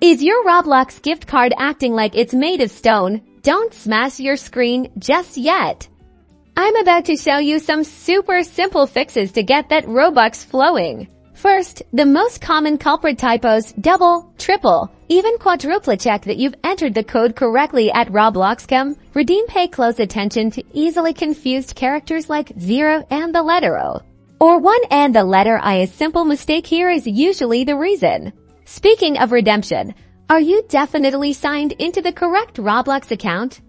Is your Roblox gift card acting like it's made of stone? Don't smash your screen just yet. I'm about to show you some super simple fixes to get that Robux flowing. First, the most common culprit typos: double, triple, even quadruple. Check that you've entered the code correctly at Roblox.com. Redeem. Pay close attention to easily confused characters like 0 and the letter O, or 1 and the letter I. A simple mistake here is usually the reason. Speaking of redemption, are you definitely signed into the correct Roblox account?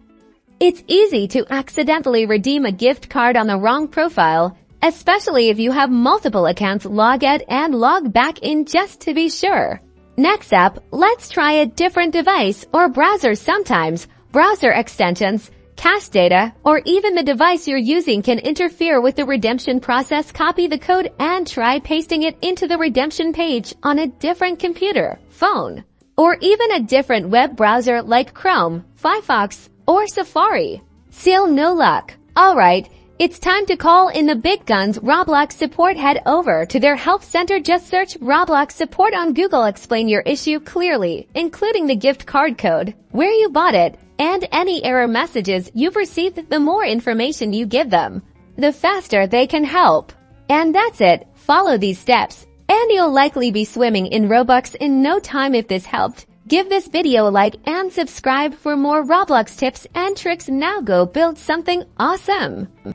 It's easy to accidentally redeem a gift card on the wrong profile, especially if you have multiple accounts. Log out and log back in just to be sure. Next up, let's try a different device or browser. Sometimes browser extensions, cache data, or even the device you're using can interfere with the redemption process. Copy the code and try pasting it into the redemption page on a different computer, phone, or even a different web browser like Chrome, Firefox, or Safari. Still no luck? Alright, it's time to call in the big guns. Roblox support. Head over to their help center. Just search Roblox support on Google. Explain your issue clearly, including the gift card code, where you bought it, and any error messages you've received. The more information you give them, the faster they can help. And that's it. Follow these steps, and you'll likely be swimming in Robux in no time. If this helped, give this video a like and subscribe for more Roblox tips and tricks. Now go build something awesome.